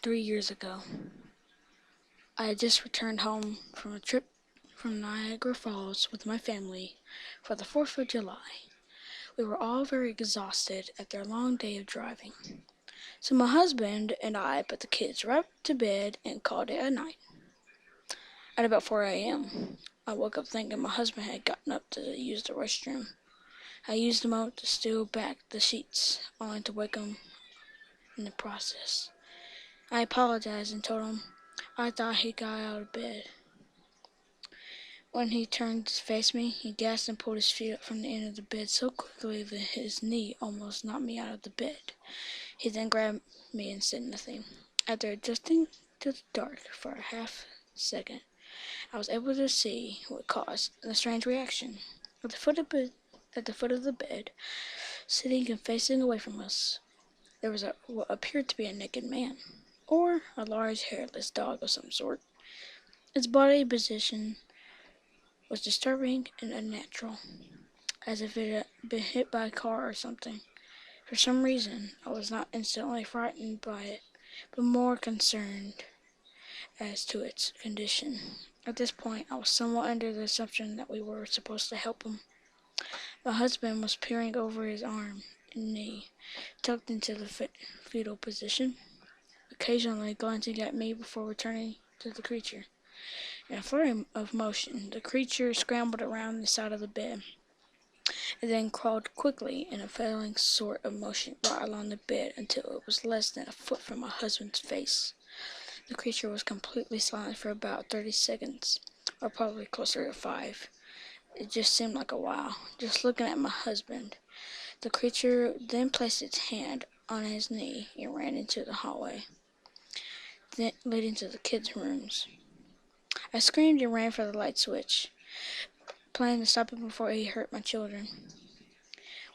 3 years ago. I had just returned home from a trip from Niagara Falls with my family for the 4th of July. We were all very exhausted after a long day of driving. So my husband and I put the kids right to bed and called it a night. At about 4 a.m., I woke up thinking my husband had gotten up to use the restroom. I used the moment to steal back the sheets, only to wake him in the process. I apologized and told him I thought he got out of bed. When he turned to face me, he gasped and pulled his feet up from the end of the bed so quickly that his knee almost knocked me out of the bed. He then grabbed me and said nothing. After adjusting to the dark for a half second, I was able to see what caused the strange reaction. At the foot of the bed, sitting and facing away from us, there was what appeared to be a naked man, or a large hairless dog of some sort. Its body position was disturbing and unnatural, as if it had been hit by a car or something. For some reason, I was not instantly frightened by it, but more concerned as to its condition. At this point, I was somewhat under the assumption that we were supposed to help him. My husband was peering over his arm and knee, tucked into the fetal position, occasionally glancing at me before returning to the creature. In a flurry of motion, the creature scrambled around the side of the bed, and then crawled quickly in a flailing sort of motion right along the bed until it was less than a foot from my husband's face. The creature was completely silent for about 30 seconds, or probably closer to 5. It just seemed like a while, just looking at my husband. The creature then placed its hand on his knee and ran into the hallway, leading to the kids' rooms. I screamed and ran for the light switch, planning to stop him before he hurt my children.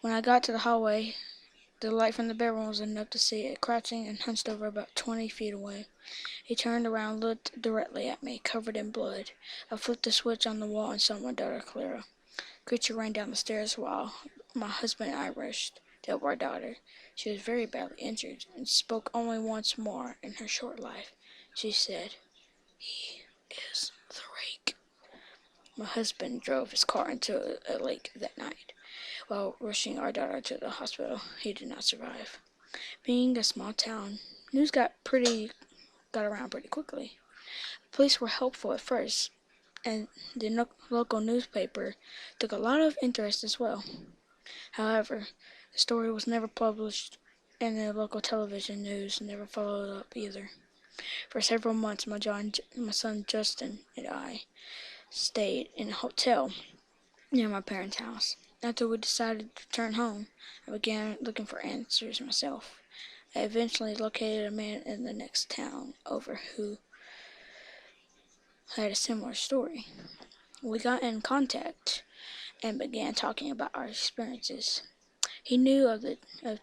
When I got to the hallway, the light from the bedroom was enough to see it crouching and hunched over about 20 feet away. He turned around, looked directly at me, covered in blood. I flipped the switch on the wall and saw my daughter Clara. The creature ran down the stairs while my husband and I rushed to help our daughter. She was very badly injured and spoke only once more in her short life. She said, "He is the rake." My husband drove his car into a lake that night. While rushing our daughter to the hospital, he did not survive. Being a small town, news got around pretty quickly. Police were helpful at first, and the local newspaper took a lot of interest as well. However, the story was never published, and the local television news never followed up either. For several months, my son Justin and I stayed in a hotel near my parents' house. After we decided to return home, I began looking for answers myself. I eventually located a man in the next town over who had a similar story. We got in contact and began talking about our experiences. He knew of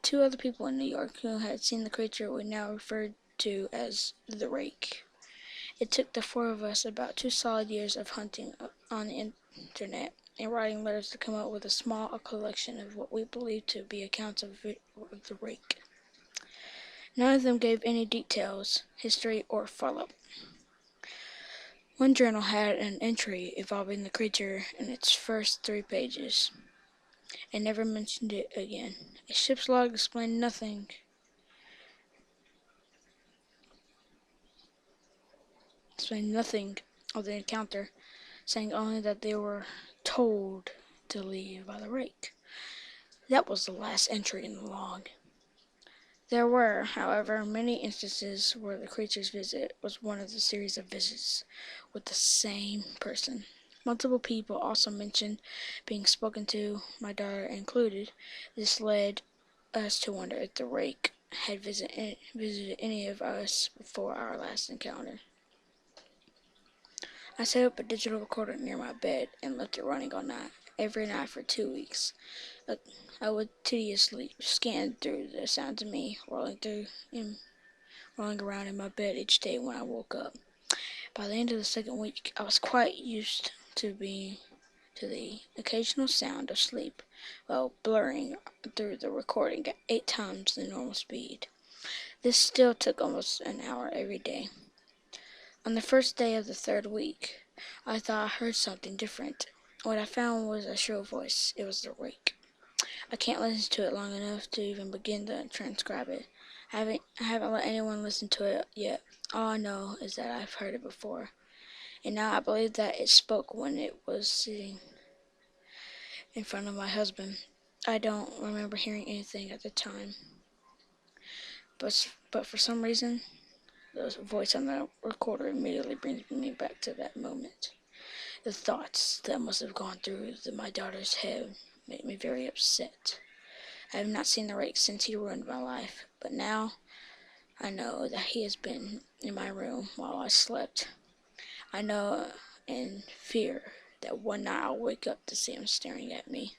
2 other people in New York who had seen the creature we now referred to as the Rake. It took the 4 of us about 2 solid years of hunting on the internet and writing letters to come up with a small collection of what we believed to be accounts of the Rake. None of them gave any details, history, or follow-up. One journal had an entry involving the creature in its first 3 pages, and never mentioned it again. A ship's log explained nothing of the encounter, saying only that they were told to leave by the rake. That was the last entry in the log. There were, however, many instances where the creature's visit was one of the series of visits with the same person. Multiple people also mentioned being spoken to, my daughter included. This led us to wonder if the rake had visited any of us before our last encounter. I set up a digital recorder near my bed and left it running all night, every night for 2 weeks. I would tediously scan through the sounds of me rolling around in my bed each day when I woke up. By the end of the 2nd week, I was quite used to the occasional sound of sleep while blurring through the recording at 8 times the normal speed. This still took almost an hour every day. On the first day of the third week, I thought I heard something different. What I found was a shrill voice. It was the rake. I can't listen to it long enough to even begin to transcribe it. I haven't let anyone listen to it yet. All I know is that I've heard it before. And now I believe that it spoke when it was sitting in front of my husband. I don't remember hearing anything at the time. But for some reason, the voice on the recorder immediately brings me back to that moment. The thoughts that must have gone through my daughter's head made me very upset. I have not seen the rake since he ruined my life, but now I know that he has been in my room while I slept. I know in fear that one night I'll wake up to see him staring at me.